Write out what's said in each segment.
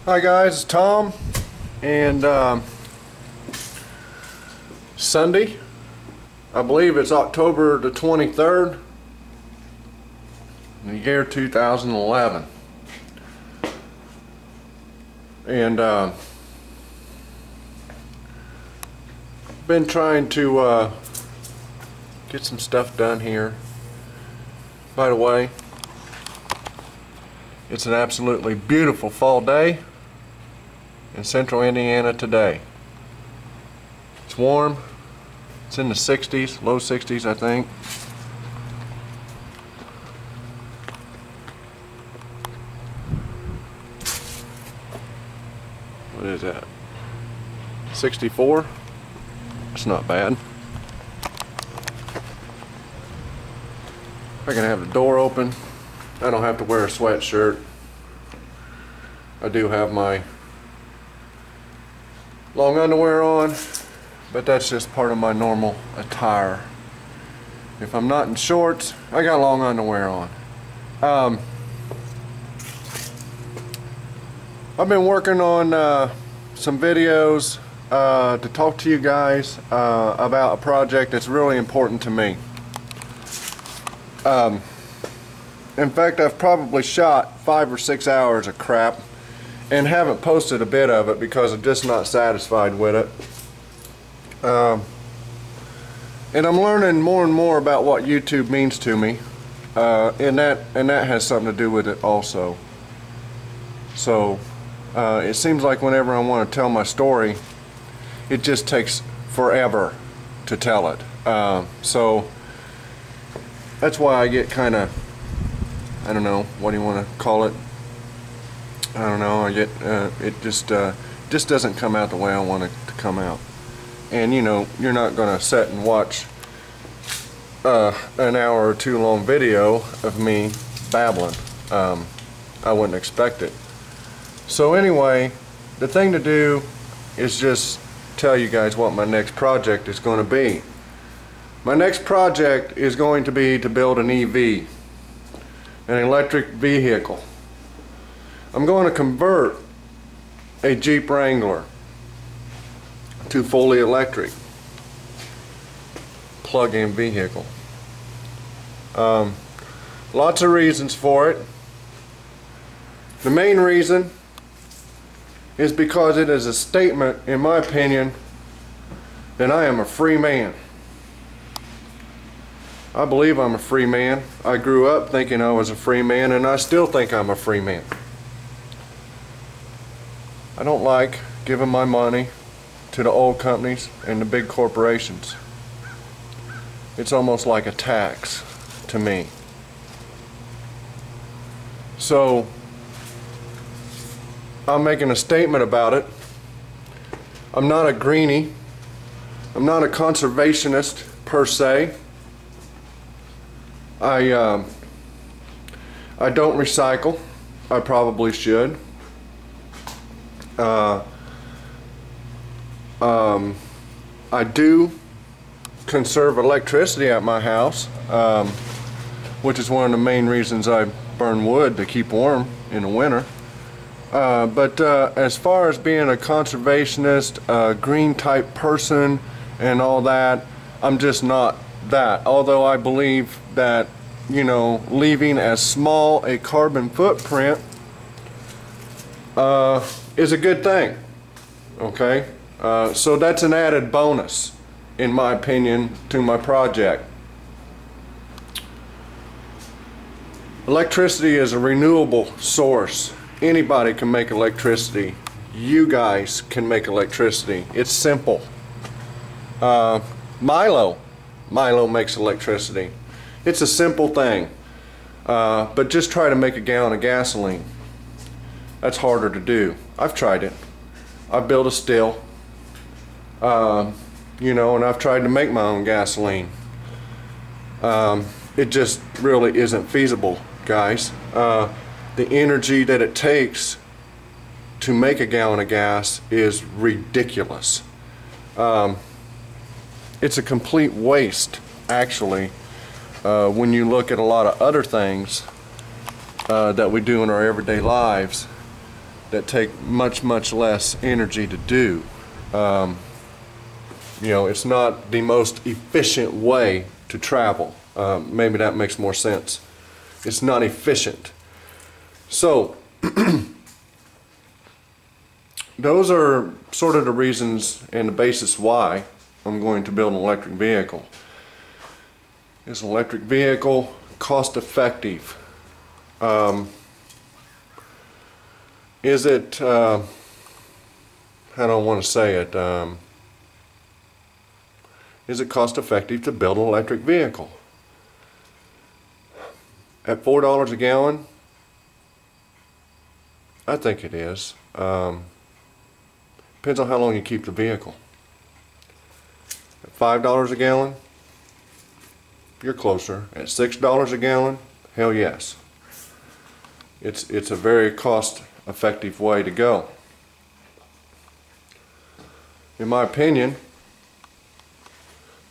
Hi guys, it's Tom, and Sunday, I believe it's October the 23rd, in the year 2011, and been trying to get some stuff done here. By the way, it's an absolutely beautiful fall day in central Indiana today. It's warm. It's in the 60s, low 60s I think. What is that? 64? That's not bad. I can have the door open. I don't have to wear a sweatshirt. I do have my long underwear on, but that's just part of my normal attire. If I'm not in shorts, I got long underwear on. I've been working on some videos to talk to you guys about a project that's really important to me. In fact, I've probably shot 5 or 6 hours of crap and haven't posted a bit of it because I'm just not satisfied with it. And I'm learning more and more about what YouTube means to me, and that has something to do with it also. So it seems like whenever I want to tell my story, it just takes forever to tell it. So that's why I get kind of, I don't know, what do you want to call it? I don't know, I get, it just doesn't come out the way I want it to come out. And you know, you're not going to sit and watch an hour or two long video of me babbling. I wouldn't expect it. So anyway, the thing to do is just tell you guys what my next project is going to be. My next project is going to be to build an EV, an electric vehicle. I'm going to convert a Jeep Wrangler to fully electric plug-in vehicle. Lots of reasons for it. The main reason is because it is a statement, in my opinion, that I am a free man. I believe I'm a free man. I grew up thinking I was a free man, and I still think I'm a free man. I don't like giving my money to the oil companies and the big corporations. It's almost like a tax to me. So I'm making a statement about it. I'm not a greenie. I'm not a conservationist per se. I don't recycle. I probably should. I do conserve electricity at my house, which is one of the main reasons I burn wood to keep warm in the winter. But as far as being a conservationist, green type person and all that, I'm just not that. Although I believe that, you know, leaving as small a carbon footprint is a good thing. Okay, so that's an added bonus, in my opinion, to my project. Electricity is a renewable source. Anybody can make electricity. You guys can make electricity. It's simple. Milo makes electricity. It's a simple thing. But just try to make a gallon of gasoline. That's harder to do. I've tried it. I've built a still, you know, and I've tried to make my own gasoline. It just really isn't feasible, guys. The energy that it takes to make a gallon of gas is ridiculous. It's a complete waste, actually, when you look at a lot of other things that we do in our everyday lives. that take much less energy to do. You know, it's not the most efficient way to travel. Maybe that makes more sense. It's not efficient. So those are sort of the reasons and the basis why I'm going to build an electric vehicle. Is an electric vehicle cost effective? Is it, I don't want to say it, is it cost effective to build an electric vehicle? At $4 a gallon, I think it is. Depends on how long you keep the vehicle. At $5 a gallon, you're closer. At $6 a gallon, hell yes. It's a very cost-effective way to go. In my opinion,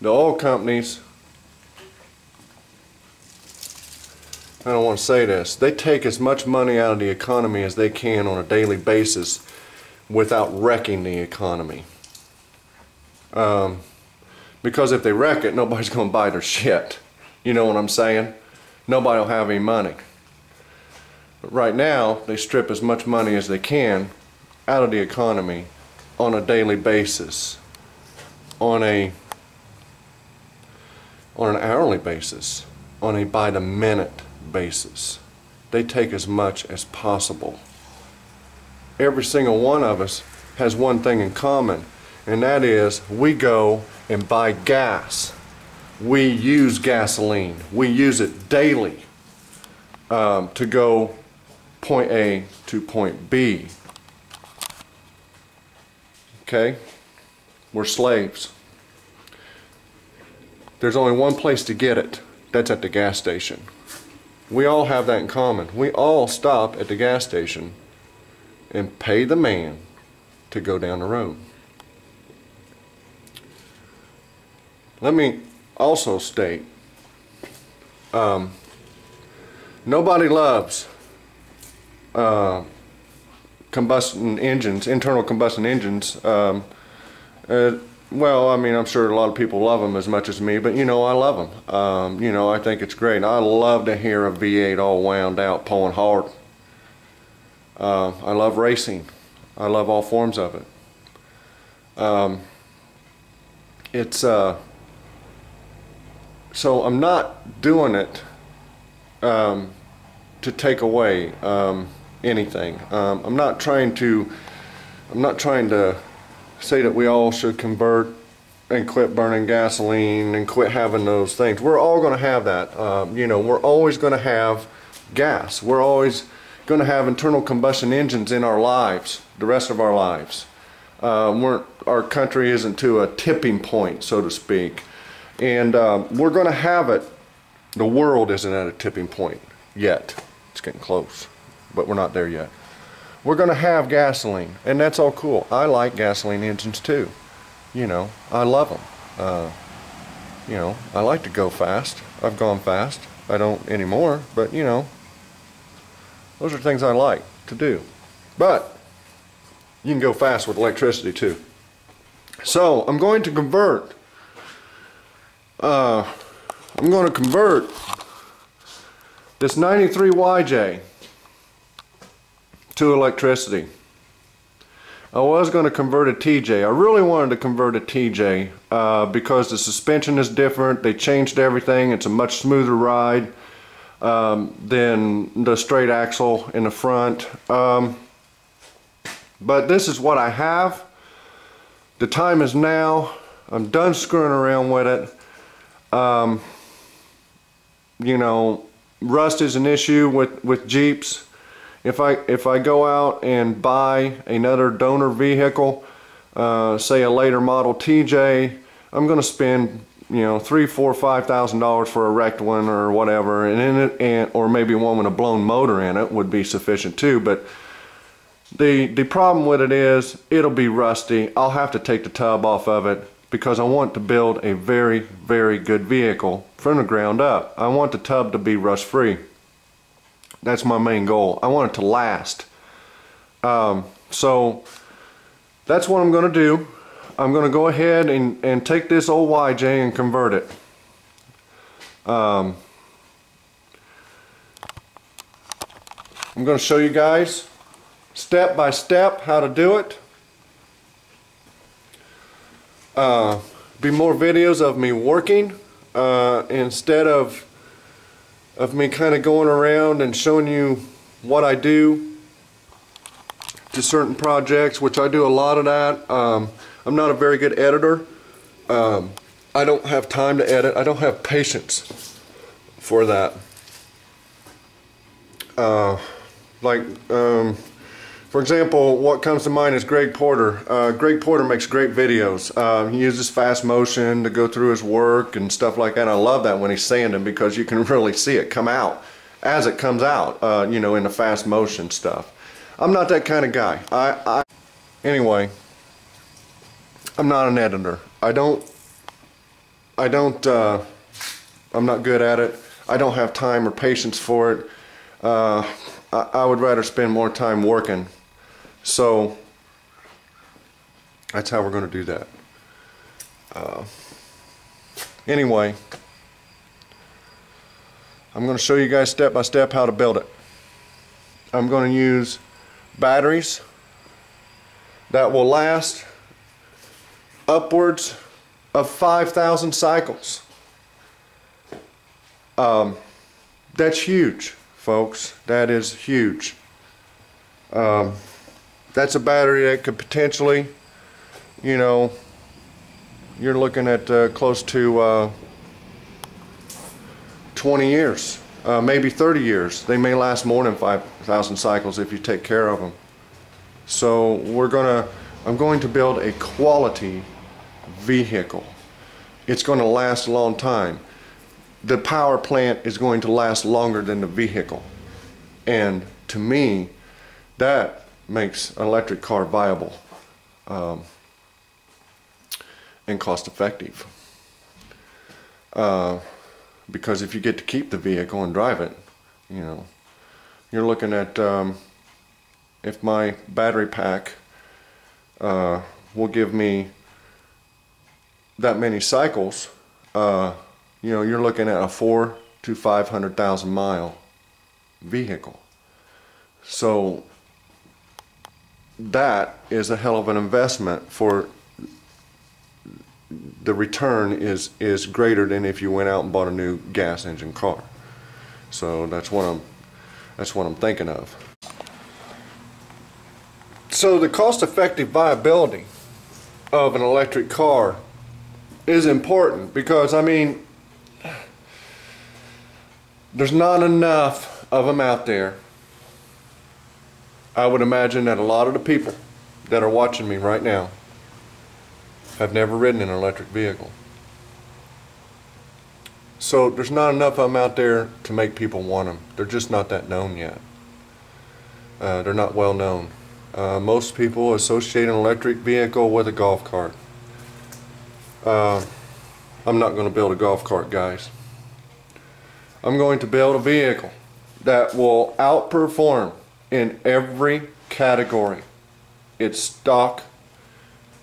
the oil companies, I don't want to say this, they take as much money out of the economy as they can on a daily basis without wrecking the economy. Because if they wreck it, nobody's going to buy their shit. You know what I'm saying? Nobody will have any money. But right now, they strip as much money as they can out of the economy on a daily basis, on an hourly basis, on a by the minute basis. They take as much as possible. Every single one of us has one thing in common, and that is we go and buy gas. We use gasoline. We use it daily to go point A to point B. Okay? We're slaves. There's only one place to get it. That's at the gas station. We all have that in common. We all stop at the gas station and pay the man to go down the road. Let me also state, nobody loves combustion engines, internal combustion engines. Well, I mean, I'm sure a lot of people love them as much as me, but you know, I love them. You know, I think it's great. I love to hear a V8 all wound out, pulling hard. I love racing. I love all forms of it. So I'm not doing it to take away anything. I'm not trying to say that we all should convert and quit burning gasoline and quit having those things. We're all going to have that. You know, we're always going to have gas. We're always going to have internal combustion engines in our lives, the rest of our lives. Our country isn't to a tipping point, so to speak. And we're going to have it. The world isn't at a tipping point yet. It's getting close, but we're not there yet. We're going to have gasoline, and that's all cool. I like gasoline engines too. You know, I love them. You know, I like to go fast. I've gone fast. I don't anymore, but you know, those are things I like to do. But you can go fast with electricity too. So I'm going to convert. This 93 YJ to electricity. I was going to convert a TJ. I really wanted to convert a TJ because the suspension is different. They changed everything. It's a much smoother ride than the straight axle in the front. But this is what I have. The time is now. I'm done screwing around with it. You know, rust is an issue with Jeeps. If I go out and buy another donor vehicle, say a later model TJ, I'm going to spend, you know, $3,000, $4,000, $5,000 for a wrecked one or whatever, or maybe one with a blown motor in it would be sufficient too. But the problem with it is it'll be rusty. I'll have to take the tub off of it because I want to build a very, very good vehicle from the ground up. I want the tub to be rust free. That's my main goal. I want it to last. So that's what I'm going to do. I'm going to go ahead and take this old YJ and convert it. I'm going to show you guys step by step how to do it. Be more videos of me working instead of me kind of going around and showing you what I do to certain projects, which I do a lot of that. I'm not a very good editor. I don't have time to edit. I don't have patience for that. For example, what comes to mind is Greg Porter. Greg Porter makes great videos. He uses fast motion to go through his work and stuff like that. I love that when he's sanding, because you can really see it come out as it comes out, you know, in the fast motion stuff. I'm not that kind of guy. Anyway, I'm not an editor. I'm not good at it. I don't have time or patience for it. I would rather spend more time working. So that's how we're going to do that. Anyway, I'm going to show you guys step by step how to build it. I'm going to use batteries that will last upwards of 5,000 cycles. That's huge, folks. That is huge. That's a battery that could potentially, you know, you're looking at close to 20 years, maybe 30 years. They may last more than 5,000 cycles if you take care of them. So I'm going to build a quality vehicle. It's going to last a long time. The power plant is going to last longer than the vehicle. And to me, that makes an electric car viable and cost effective. Because if you get to keep the vehicle and drive it, you know, you're looking at, if my battery pack will give me that many cycles, you know, you're looking at a 400,000 to 500,000 mile vehicle. So that is a hell of an investment. For the return is greater than if you went out and bought a new gas engine car. So that's what I'm thinking of. So the cost-effective viability of an electric car is important, because I mean, there's not enough of them out there. I would imagine that a lot of the people that are watching me right now have never ridden an electric vehicle. So there's not enough of them out there to make people want them. They're just not that known yet. They're not well known. Most people associate an electric vehicle with a golf cart. I'm not going to build a golf cart, guys. I'm going to build a vehicle that will outperform in every category its stock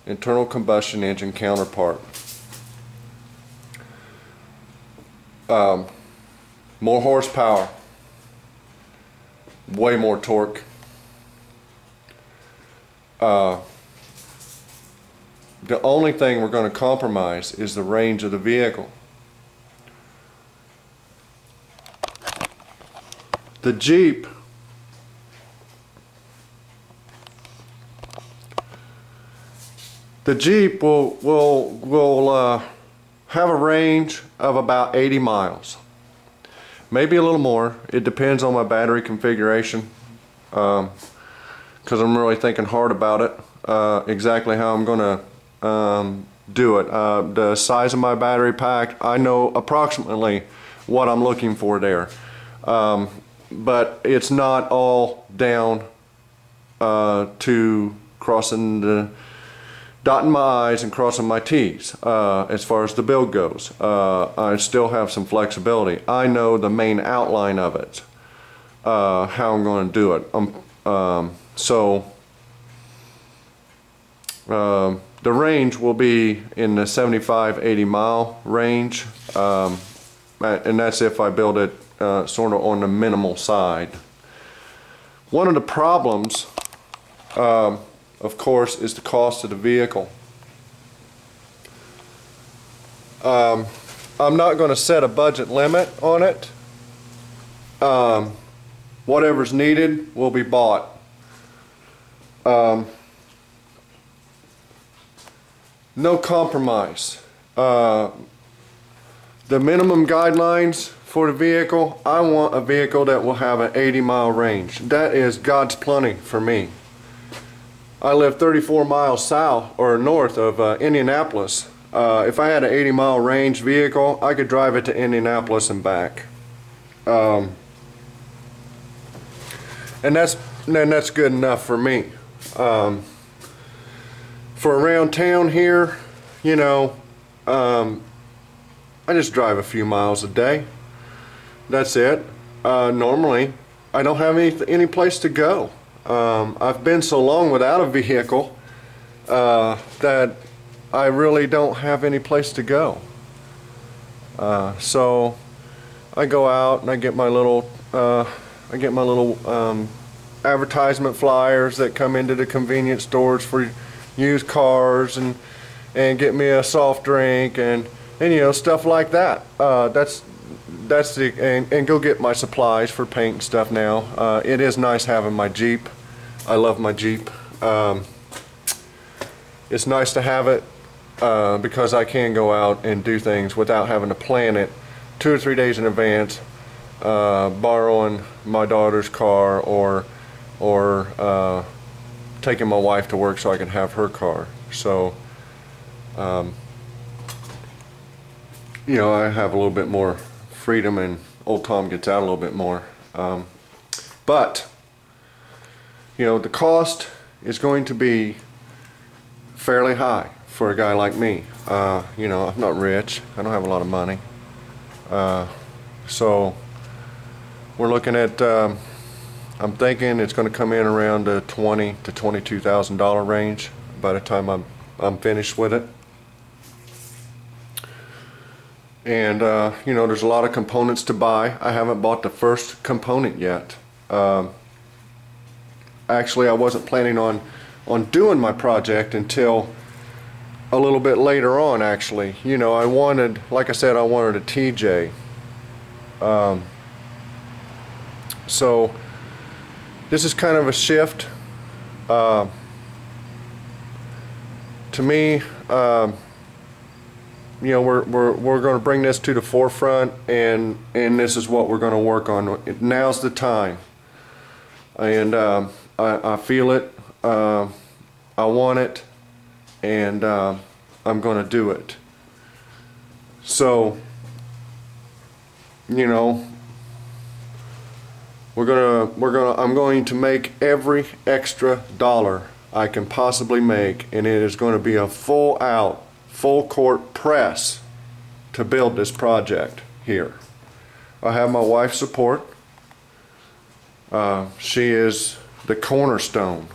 internal combustion engine counterpart. More horsepower, way more torque. The only thing we're going to compromise is the range of the vehicle. The Jeep will have a range of about 80 miles. Maybe a little more. It depends on my battery configuration, because I'm really thinking hard about it, exactly how I'm going to do it. The size of my battery pack, I know approximately what I'm looking for there. But it's not all down to crossing the dotting my I's and crossing my T's as far as the build goes. I still have some flexibility. I know the main outline of it, how I'm going to do it. So The range will be in the 75-80 mile range, and that's if I build it sort of on the minimal side. One of the problems, of course, is the cost of the vehicle. I'm not going to set a budget limit on it. Whatever's needed will be bought. No compromise. The minimum guidelines for the vehicle, I want a vehicle that will have an 80-mile range. That is God's plenty for me. I live 34 miles south or north of Indianapolis. If I had an 80-mile range vehicle, I could drive it to Indianapolis and back. And that's good enough for me. For around town here, you know, I just drive a few miles a day. That's it. Normally, I don't have any place to go. I've been so long without a vehicle that I really don't have any place to go. So I go out and I get my little advertisement flyers that come into the convenience stores for used cars, and get me a soft drink and you know, stuff like that. And go get my supplies for paint and stuff now. It is nice having my Jeep. I love my Jeep. It's nice to have it because I can go out and do things without having to plan it 2 or 3 days in advance, borrowing my daughter's car or taking my wife to work so I can have her car. So you know, I have a little bit more freedom, and old Tom gets out a little bit more. But you know, the cost is going to be fairly high for a guy like me. You know, I'm not rich. I don't have a lot of money. So we're looking at, I'm thinking it's going to come in around the $20,000 to $22,000 range by the time I'm finished with it. And you know, there's a lot of components to buy. I haven't bought the first component yet. Actually, I wasn't planning on doing my project until a little bit later on, actually. You know, I wanted, like I said, I wanted a TJ. So this is kind of a shift. To me, you know, we're going to bring this to the forefront, and this is what we're going to work on. Now's the time, and I feel it. I want it, and I'm going to do it. So, you know, I'm going to make every extra dollar I can possibly make, and it is going to be a full court press to build this project here. I have my wife's support. She is the cornerstone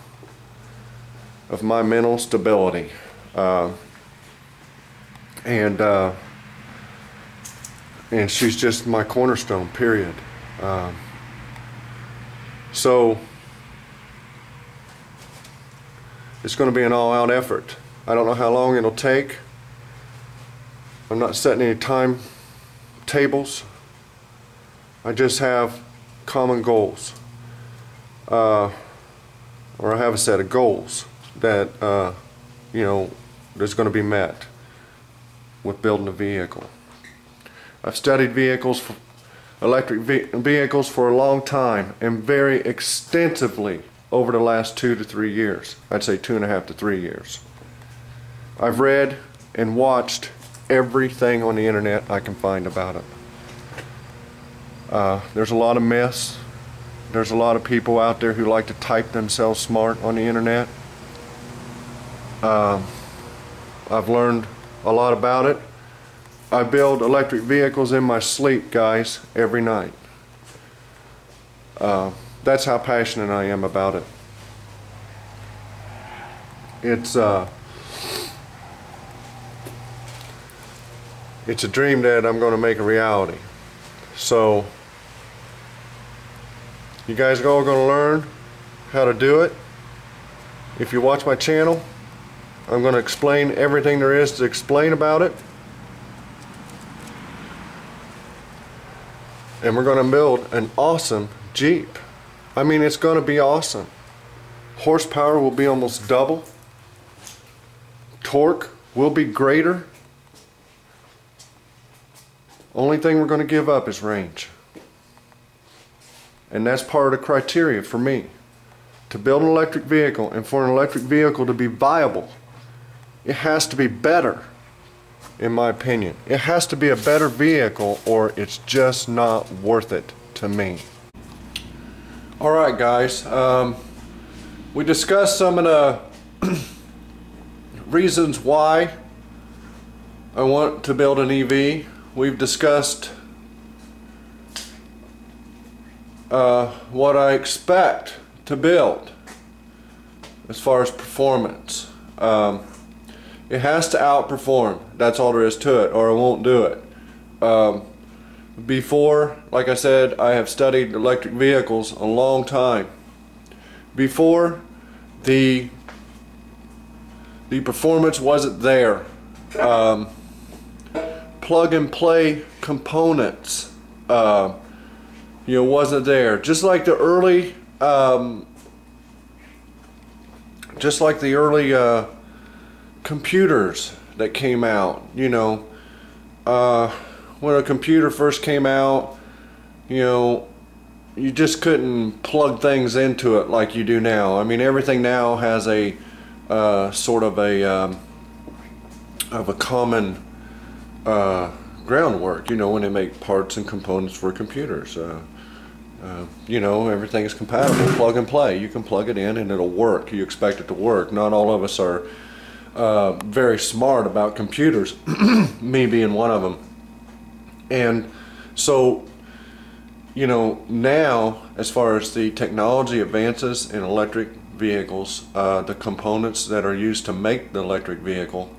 of my mental stability, and she's just my cornerstone, period. So it's going to be an all-out effort. I don't know how long it'll take. I'm not setting any time tables. I just have common goals, or I have a set of goals that you know, that's going to be met with building a vehicle. I've studied vehicles, electric vehicles, for a long time, and very extensively over the last 2 to 3 years. I'd say 2.5 to 3 years. I've read and watched everything on the internet I can find about it. There's a lot of myths. There's a lot of people out there who like to type themselves smart on the internet. I've learned a lot about it. I build electric vehicles in my sleep, guys, every night. That's how passionate I am about it. It's it's a dream that I'm going to make a reality. So you guys are all going to learn how to do it. If you watch my channel, I'm going to explain everything there is to explain about it. And we're going to build an awesome Jeep. I mean, it's going to be awesome. Horsepower will be almost double. Torque will be greater. Only thing we're going to give up is range. And that's part of the criteria for me. To build an electric vehicle, and for an electric vehicle to be viable, it has to be better, in my opinion. It has to be a better vehicle, or it's just not worth it to me. Alright guys, we discussed some of the reasons why I want to build an EV. We've discussed what I expect to build as far as performance. It has to outperform. That's all there is to it, or I won't do it. Before, like I said, I have studied electric vehicles a long time. Before, the performance wasn't there. Plug and play components, wasn't there. Just like the early, computers that came out. When a computer first came out, you just couldn't plug things into it like you do now. I mean, everything now has a sort of a common groundwork. When they make parts and components for computers, everything is compatible. Plug and play. You can plug it in and it'll work. You expect it to work. Not all of us are very smart about computers, me being one of them. And so, now, as far as the technology advances in electric vehicles, the components that are used to make the electric vehicle,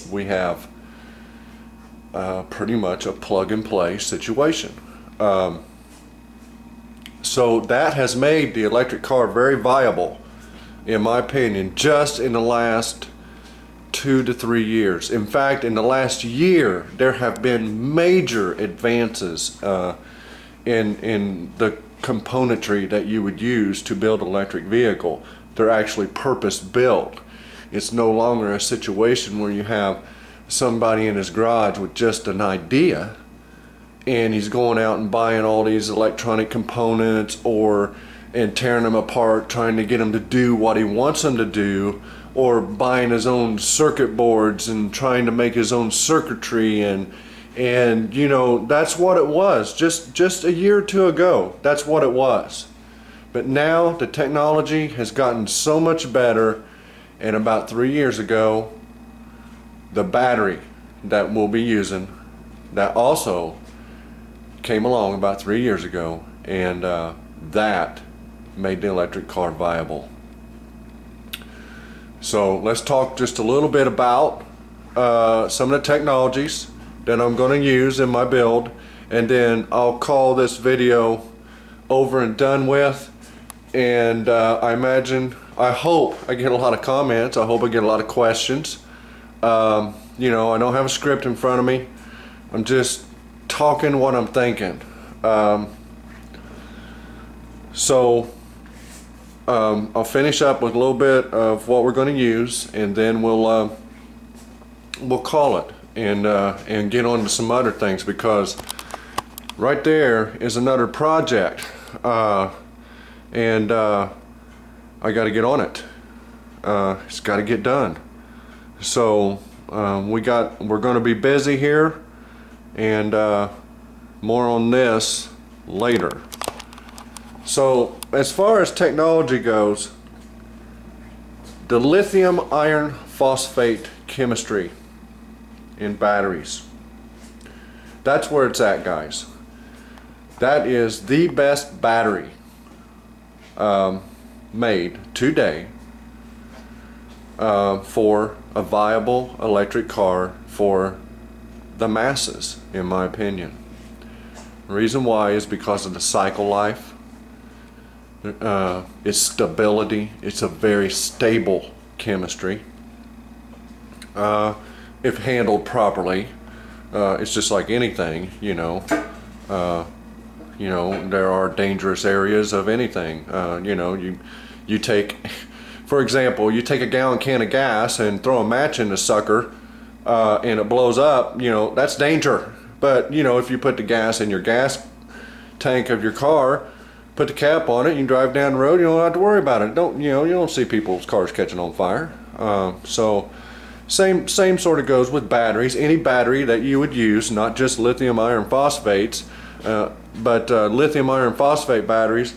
we have pretty much a plug and play situation. So that has made the electric car very viable, in my opinion, just in the last 2 to 3 years. In fact, in the last year, there have been major advances in the componentry that you would use to build an electric vehicle. They're actually purpose-built. It's no longer a situation where you have somebody in his garage with just an idea and he's going out and buying all these electronic components and tearing them apart, trying to get them to do what he wants them to do, or buying his own circuit boards and trying to make his own circuitry, and that's what it was just a year or two ago. That's what it was. But now the technology has gotten so much better, and about 3 years ago, the battery that we'll be using, that also came along about 3 years ago, and that made the electric car viable. So let's talk just a little bit about some of the technologies that I'm going to use in my build, and then I'll call this video over and done with. And I hope I get a lot of comments. I hope I get a lot of questions. I don't have a script in front of me. I'm just talking what I'm thinking. I'll finish up with a little bit of what we're going to use, and then we'll call it and get on to some other things, because right there is another project, and I got to get on it. It's got to get done. So we're going to be busy here, and more on this later. So as far as technology goes, the lithium iron phosphate chemistry in batteries, that's where it's at, guys. That is the best battery made today. for a viable electric car for the masses, in my opinion. The reason why is because of the cycle life, its stability. It's a very stable chemistry. If handled properly, it's just like anything, you know. There are dangerous areas of anything. You take, for example, you take a gallon can of gas and throw a match in the sucker, and it blows up. That's danger. But if you put the gas in your gas tank of your car, put the cap on it, you can drive down the road, you don't have to worry about it. You don't see people's cars catching on fire. So same sort of goes with batteries. Any battery that you would use, not just lithium iron phosphates, but lithium iron phosphate batteries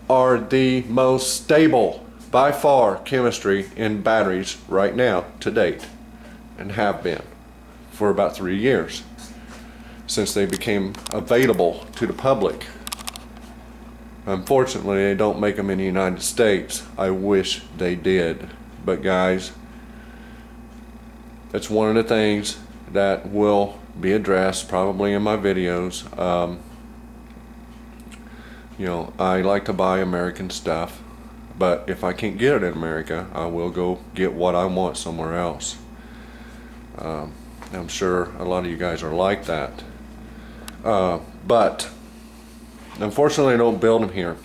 are the most stable by far chemistry in batteries right now to date, and have been for about 3 years since they became available to the public. Unfortunately, they don't make them in the United States. I wish they did. But guys, that's one of the things that will be addressed probably in my videos. I like to buy American stuff, but if I can't get it in America, I will go get what I want somewhere else. I'm sure a lot of you guys are like that. But unfortunately, I don't build them here.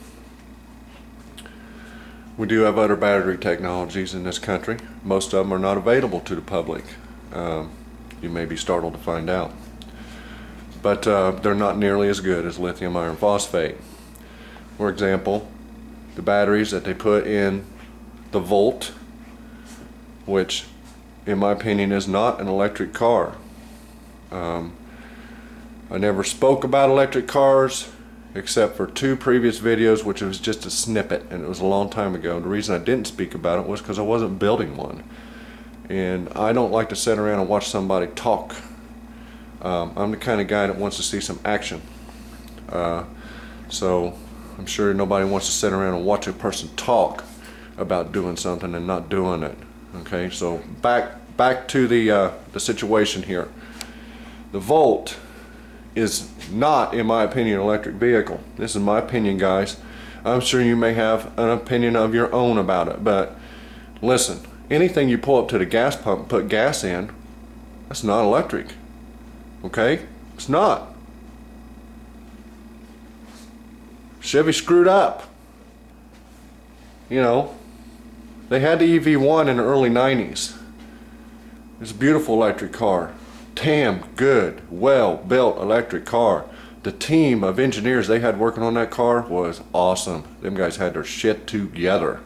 We do have other battery technologies in this country. Most of them are not available to the public. You may be startled to find out. But they're not nearly as good as lithium iron phosphate. For example, the batteries that they put in the Volt, which in my opinion is not an electric car. I never spoke about electric cars except for 2 previous videos, which was just a snippet, and it was a long time ago. The reason I didn't speak about it was because I wasn't building one, and I don't like to sit around and watch somebody talk. I'm the kind of guy that wants to see some action, so I'm sure nobody wants to sit around and watch a person talk about doing something and not doing it. Okay, so back to the situation here. The Volt is not, in my opinion, an electric vehicle. This is my opinion, guys. I'm sure you may have an opinion of your own about it, but listen, anything you pull up to the gas pump and put gas in, that's not electric. Okay? It's not. Chevy screwed up. They had the EV1 in the early 90s. It's a beautiful electric car. Damn good, well-built electric car. The team of engineers they had working on that car was awesome. Them guys had their shit together.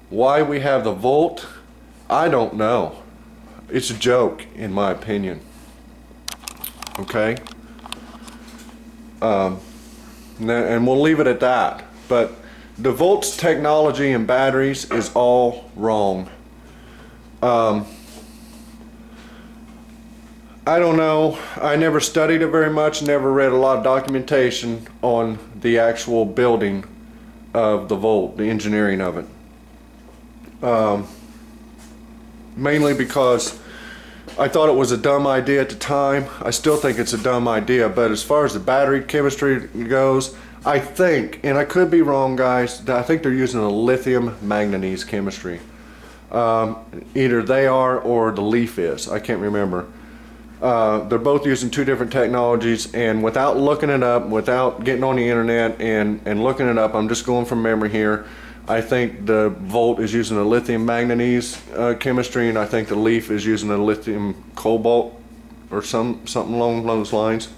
Why we have the Volt, I don't know. It's a joke, in my opinion. Okay? And we'll leave it at that. But the Volt's technology and batteries is all wrong. I don't know. I never studied it very much, never read a lot of documentation on the actual building of the Volt, the engineering of it. Mainly because I thought it was a dumb idea at the time. I still think it's a dumb idea, but as far as the battery chemistry goes, I think, and I could be wrong, guys, I think they're using a lithium manganese chemistry. Either they are or the Leaf is. I can't remember. They're both using 2 different technologies, and without looking it up, without getting on the internet and looking it up, I'm just going from memory here. I think the Volt is using a lithium manganese chemistry, and I think the Leaf is using a lithium cobalt or something along those lines.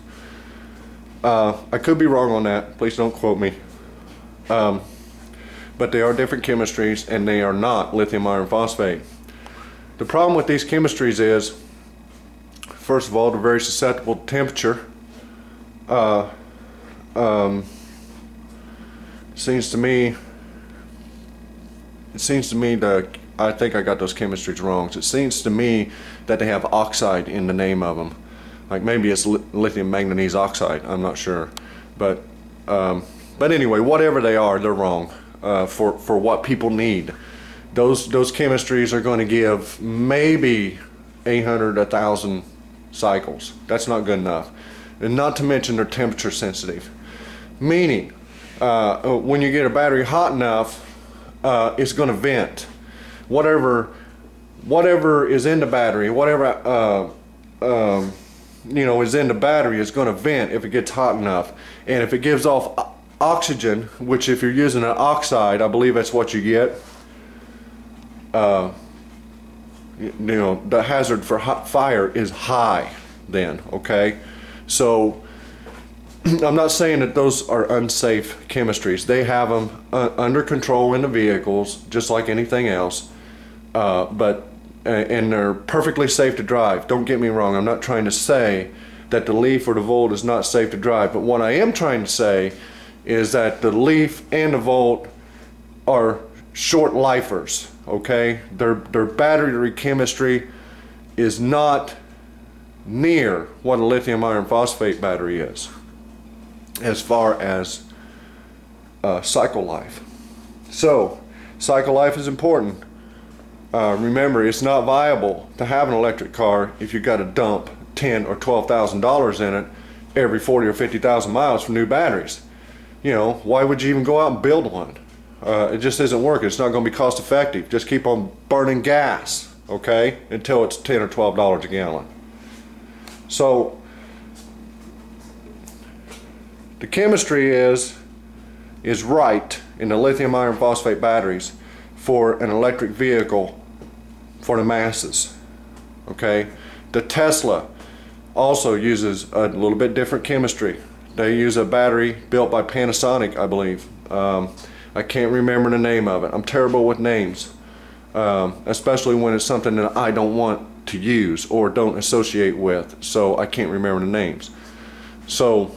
I could be wrong on that. Please don't quote me. But they are different chemistries, and they are not lithium iron phosphate. The problem with these chemistries is, first of all, they're very susceptible to temperature. It seems to me that I think I got those chemistries wrong. It seems to me that they have oxide in the name of them. Like maybe it's lithium manganese oxide. I'm not sure, but anyway, whatever they are, they're wrong for what people need. those chemistries are going to give maybe 800, 1,000 cycles. That's not good enough. And not to mention they're temperature sensitive. Meaning, when you get a battery hot enough, it's going to vent. Whatever is in the battery, whatever you know, is in the battery is going to vent if it gets hot enough. And if it gives off oxygen, which if you're using an oxide, I believe that's what you get. You know, the hazard for fire is high then, okay? So I'm not saying that those are unsafe chemistries. They have them under control in the vehicles, just like anything else. And they're perfectly safe to drive. Don't get me wrong. I'm not trying to say that the Leaf or the Volt is not safe to drive. But what I am trying to say is that the Leaf and the Volt are short lifers. Okay, their battery chemistry is not near what a lithium iron phosphate battery is as far as cycle life. So cycle life is important. Remember, it's not viable to have an electric car if you got to dump $10,000 or $12,000 in it every 40 or 50,000 miles for new batteries. You know, why would you even go out and build one? It just isn't working. It's not going to be cost effective. Just keep on burning gas, okay, until it's $10 or $12 a gallon. So the chemistry is right in the lithium iron phosphate batteries for an electric vehicle for the masses, okay? The Tesla also uses a little bit different chemistry. They use a battery built by Panasonic, I believe. I can't remember the name of it. I'm terrible with names, especially when it's something that I don't want to use or don't associate with, so I can't remember the names. So,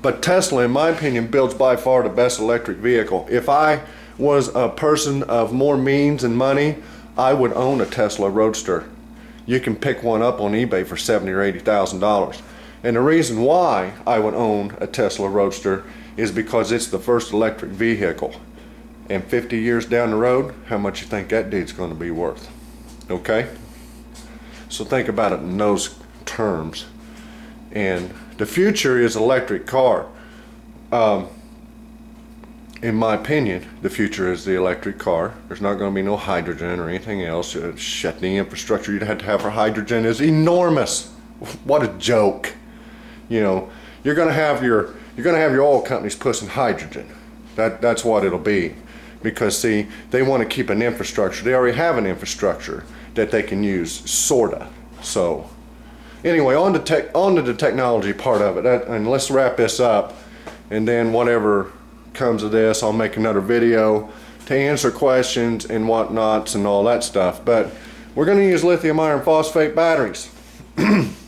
but Tesla, in my opinion, builds by far the best electric vehicle. If I was a person of more means and money, I would own a Tesla Roadster. You can pick one up on eBay for $70,000 or $80,000. And the reason why I would own a Tesla Roadster is because it's the first electric vehicle. And 50 years down the road, how much you think that dude's going to be worth? Okay? So think about it in those terms. And the future is electric car. In my opinion, the future is the electric car. There's not going to be no hydrogen or anything else. Shit, the infrastructure you'd have to have for hydrogen is enormous. What a joke. You know, you're going to have your oil companies pushing hydrogen. That's what it'll be. Because see, they want to keep an infrastructure. They already have an infrastructure that they can use, sorta. So anyway, on to the technology part of it. And let's wrap this up, and then whatever comes of this, I'll make another video to answer questions and whatnots and all that stuff. But we're going to use lithium iron phosphate batteries.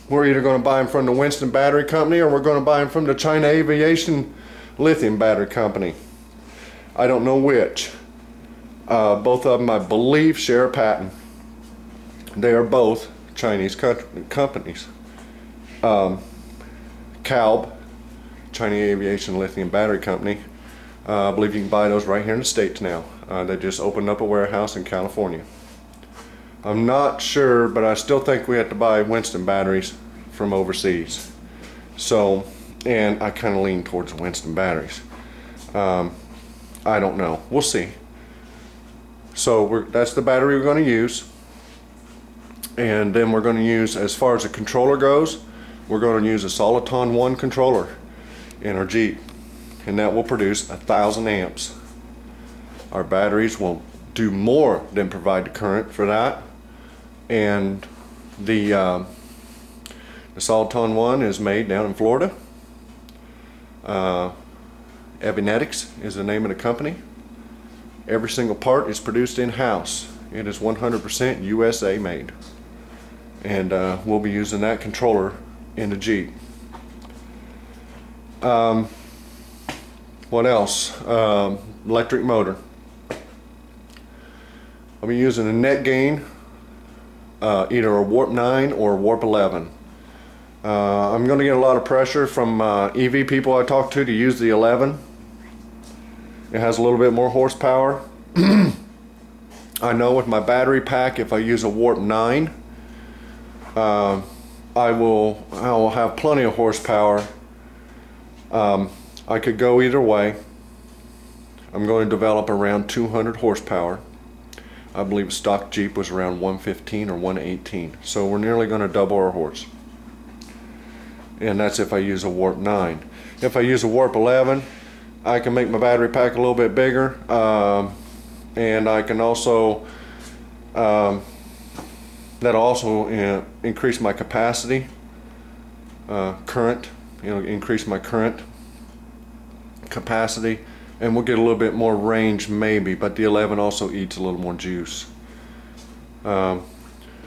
We're either going to buy them from the Winston Battery Company, or we're going to buy them from the China Aviation Lithium Battery Company. I don't know which. Both of them, I believe, share a patent. They are both Chinese companies. CALB, China Aviation Lithium Battery Company. I believe you can buy those right here in the States now. They just opened up a warehouse in California. I'm not sure, but I still think we have to buy Winston batteries from overseas. So, and I kind of lean towards Winston batteries. I don't know. We'll see. So that's the battery we're going to use. And then we're going to use, as far as the controller goes, we're going to use a Soliton 1 controller in our Jeep. And that will produce 1,000 amps. Our batteries will do more than provide the current for that. And the Soliton 1 is made down in Florida. Evinetics is the name of the company. Every single part is produced in-house. It is 100% USA made. And we'll be using that controller in the Jeep. What else? Electric motor. I'll be using a net gain, either a warp 9 or a warp 11. I'm going to get a lot of pressure from EV people I talk to use the 11. It has a little bit more horsepower. I know with my battery pack, if I use a Warp 9, I will have plenty of horsepower. I could go either way. I'm going to develop around 200 horsepower. I believe stock Jeep was around 115 or 118. So we're nearly going to double our horse. And that's if I use a Warp 9. If I use a Warp 11, I can make my battery pack a little bit bigger. And I can also, that'll also increase my capacity, current, increase my current capacity, and we'll get a little bit more range maybe, but the 11 also eats a little more juice. The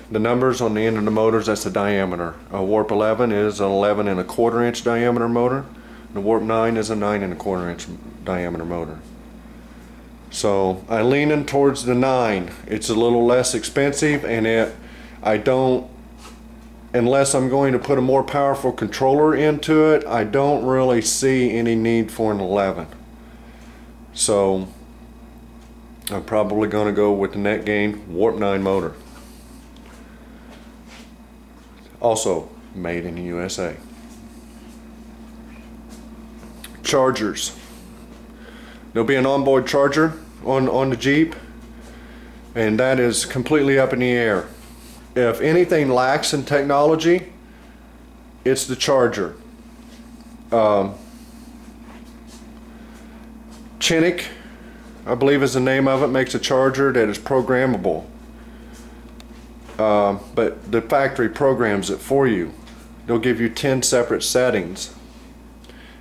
numbers on the end of the motors, that's the diameter. A Warp 11 is an 11 1/4 inch diameter motor. The Warp 9 is a 9 1/4 inch diameter motor. So I leaning towards the 9. It's a little less expensive, and unless I'm going to put a more powerful controller into it, I don't really see any need for an 11. So I'm probably going to go with the net gain Warp 9 motor. Also made in the USA. Chargers. There'll be an onboard charger on the Jeep, and that is completely up in the air. If anything lacks in technology, it's the charger. Chinook, I believe is the name of it, makes a charger that is programmable. But the factory programs it for you. They'll give you 10 separate settings.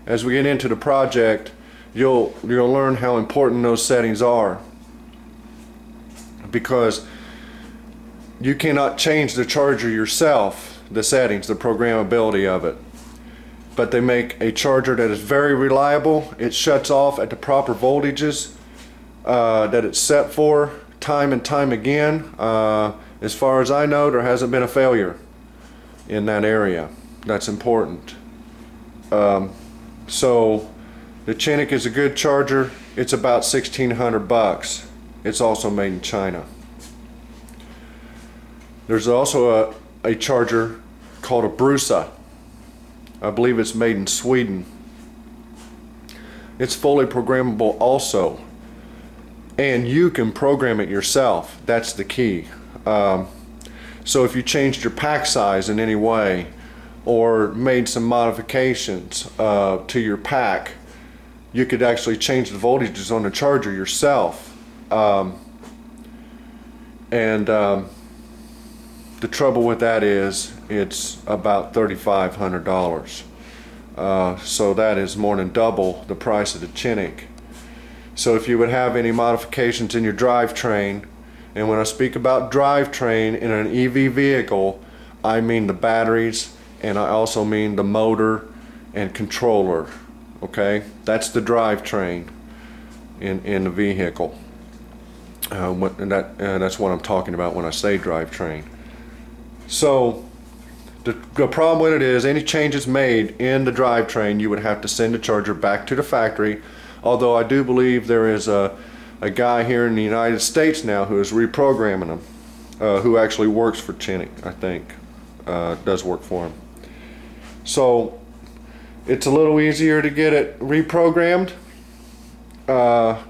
As we get into the project, you'll learn how important those settings are, because you cannot change the charger yourself, the settings, the programmability of it. But they make a charger that is very reliable. It shuts off at the proper voltages that it's set for time and time again. As far as I know, there hasn't been a failure in that area. That's important. So the Chinook is a good charger. It's about $1,600. It's also made in China. There's also a charger called a Brusa. I believe it's made in Sweden. It's fully programmable also, and you can program it yourself. That's the key. So if you changed your pack size in any way, or made some modifications to your pack, you could actually change the voltages on the charger yourself. The trouble with that is it's about $3,500. So that is more than double the price of the Chinook. So if you would have any modifications in your drivetrain, and when I speak about drivetrain in an EV vehicle, I mean the batteries, and I also mean the motor and controller. Okay, that's the drivetrain in the vehicle. That's what I'm talking about when I say drivetrain. So the problem with it is, any changes made in the drivetrain, you would have to send the charger back to the factory. Although I do believe there is a guy here in the United States now who is reprogramming them, who actually works for Chinook, I think, does work for him. So it's a little easier to get it reprogrammed, but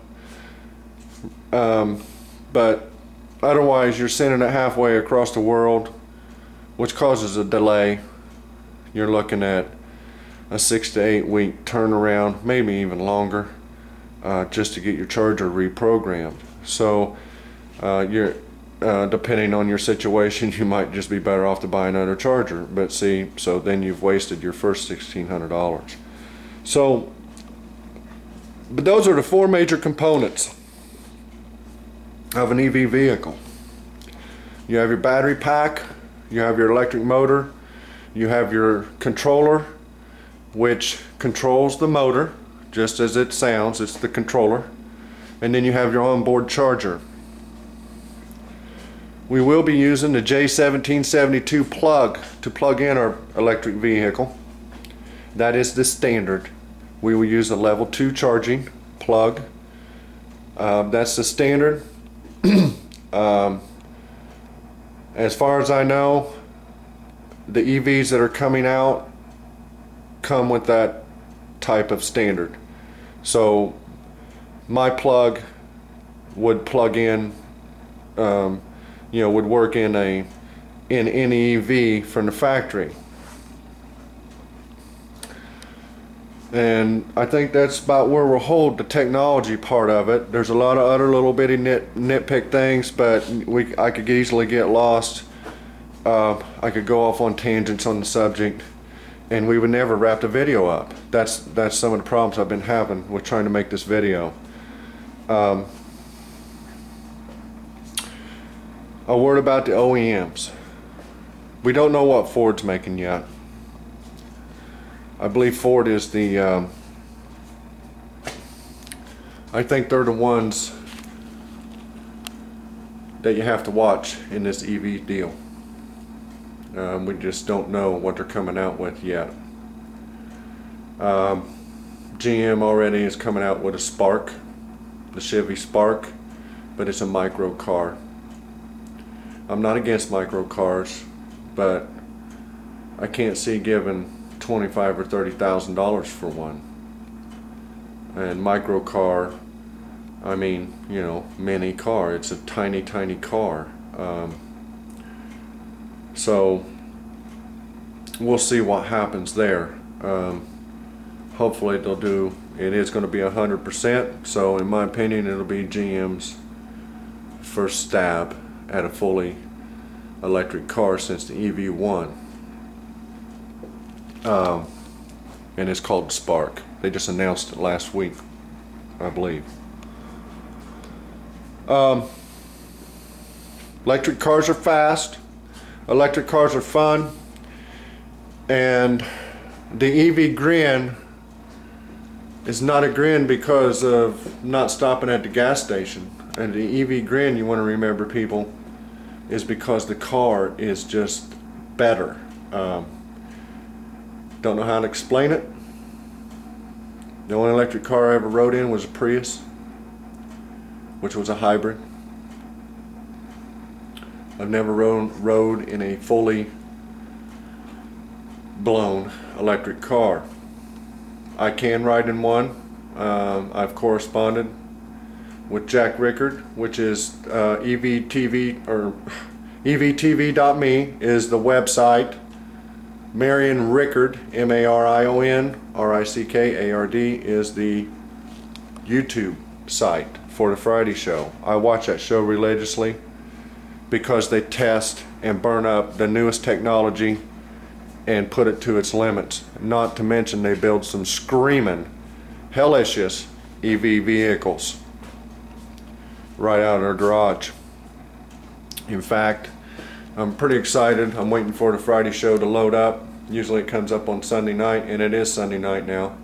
otherwise you're sending it halfway across the world, which causes a delay. You're looking at a 6 to 8 week turnaround, maybe even longer, just to get your charger reprogrammed. So you're depending on your situation, you might just be better off to buy another charger. But see, so then you've wasted your first $1,600. So, but those are the 4 major components of an EV vehicle. You have your battery pack, you have your electric motor, you have your controller, which controls the motor, just as it sounds, it's the controller, and then you have your onboard charger. We will be using the J1772 plug to plug in our electric vehicle. That is the standard. We will use a level 2 charging plug. That's the standard. As far as I know, the EVs that are coming out come with that type of standard. So my plug would plug in, would work in any EV from the factory. And I think that's about where we'll hold the technology part of it. There's a lot of other little bitty nitpick things, but I could easily get lost. I could go off on tangents on the subject, and we would never wrap the video up. That's some of the problems I've been having with trying to make this video. A word about the OEMs. We don't know what Ford's making yet. I believe Ford is the, I think they're the ones that you have to watch in this EV deal. We just don't know what they're coming out with yet. GM already is coming out with a Spark, the Chevy Spark, but it's a micro car. I'm not against micro cars, but I can't see giving $25,000 or $30,000 for one. And micro car, I mean, you know, mini car. It's a tiny car. So we'll see what happens there. Hopefully they'll do. It is going to be 100%. So in my opinion, it'll be GM's first stab at a fully electric car since the EV1. And it's called Spark. They just announced it last week, I believe. Electric cars are fast. Electric cars are fun. And the EV grin is not a grin because of not stopping at the gas station. And the EV grin, you want to remember, people, is because the car is just better. Don't know how to explain it. The only electric car I ever rode in was a Prius, which was a hybrid. I've never rode in a fully blown electric car. I can ride in one. I've corresponded with Jack Rickard, which is EVTV, or EVTV.me is the website. Marion Rickard, M-A-R-I-O-N-R-I-C-K-A-R-D, is the YouTube site for the Friday show. I watch that show religiously because they test and burn up the newest technology and put it to its limits. Not to mention they build some screaming, hellicious EV vehicles right out of their garage. In fact, I'm pretty excited. I'm waiting for the Friday show to load up. Usually it comes up on Sunday night, and it is Sunday night now.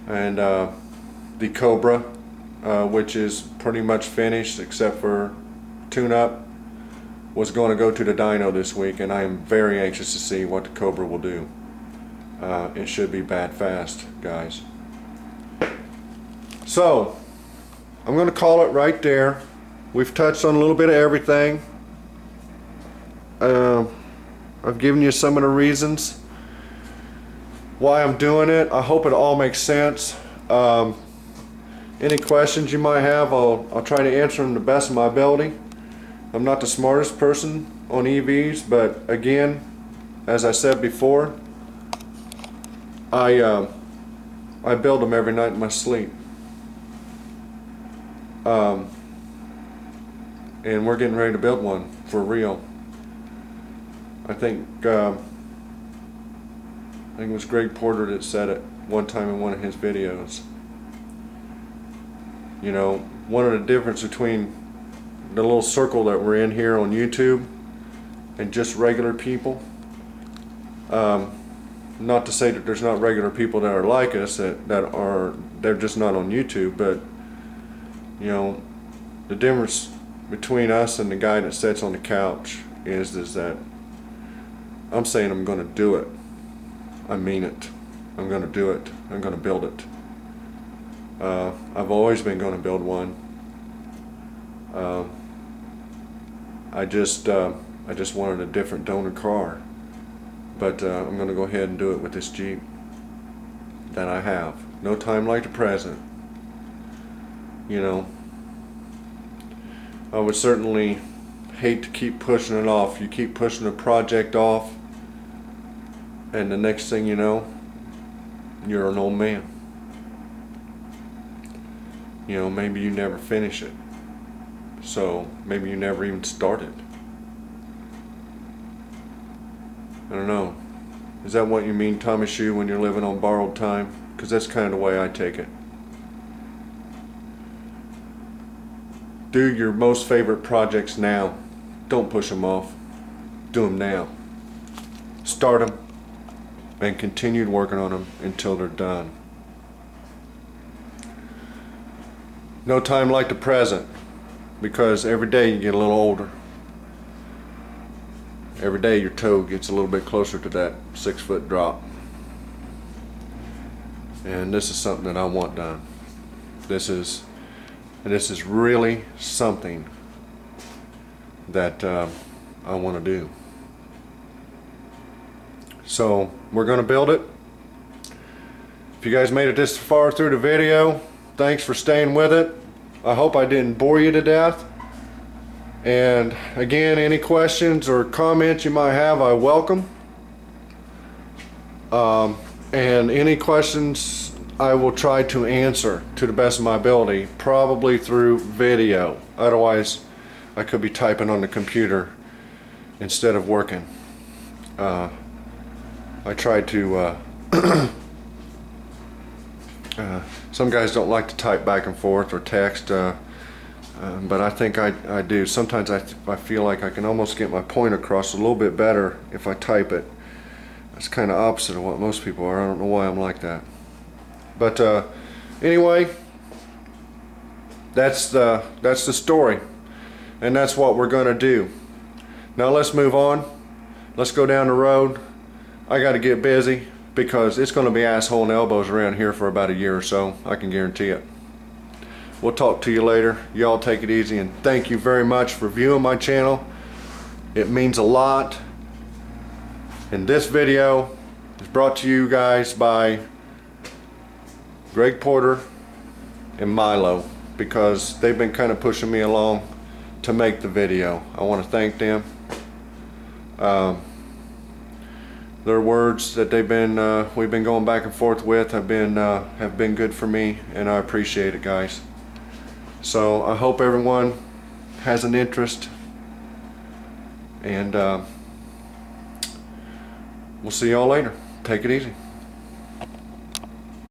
And the Cobra, which is pretty much finished except for tune-up, was going to go to the dyno this week, and I am very anxious to see what the Cobra will do. It should be bad fast, guys. So I'm going to call it right there. We've touched on a little bit of everything. I've given you some of the reasons why I'm doing it. I hope it all makes sense. Any questions you might have, I'll try to answer them to the best of my ability. I'm not the smartest person on EVs, but again, as I said before, I build them every night in my sleep. And we're getting ready to build one for real. I think it was Greg Porter that said it one time in one of his videos. You know, one of the difference between the little circle that we're in here on YouTube and just regular people, not to say that there's not regular people that are like us they're just not on YouTube, but you know, the difference between us and the guy that sits on the couch is that I'm saying I'm going to do it. I mean it. I'm going to do it. I'm going to build it. I've always been going to build one. I just wanted a different donor car, but I'm gonna go ahead and do it with this Jeep that I have. No time like the present. You know, I would certainly hate to keep pushing it off. You keep pushing a project off, and the next thing you know, you're an old man. You know, maybe you never finish it. So maybe you never even started. I don't know. Is that what you mean, Tommy Shoe, when you're living on borrowed time? Because that's kind of the way I take it. Do your most favorite projects now. Don't push them off. Do them now. Start them and continue working on them until they're done. No time like the present, because every day you get a little older. Every day your toe gets a little bit closer to that 6-foot drop. And this is something that I want done. This is really something that I want to do. So we're going to build it. If you guys made it this far through the video, thanks for staying with it. I hope I didn't bore you to death. And again, any questions or comments you might have, I welcome. And any questions I will try to answer to the best of my ability, probably through video. Otherwise, I could be typing on the computer instead of working. I tried to some guys don't like to type back and forth or text, but I think I do. Sometimes I feel like I can almost get my point across a little bit better if I type it. It's kind of opposite of what most people are. I don't know why I'm like that. But anyway, that's the story, and that's what we're going to do. Now let's move on. Let's go down the road. I got to get busy, because it's going to be asshole and elbows around here for about a year or so. I can guarantee it. We'll talk to you later. Y'all take it easy, and thank you very much for viewing my channel. It means a lot. And this video is brought to you guys by Greg Porter and Milo, because they've been kind of pushing me along to make the video. I want to thank them. Their words that we've been going back and forth with have been good for me, and I appreciate it, guys. So I hope everyone has an interest, and we'll see y'all later. Take it easy.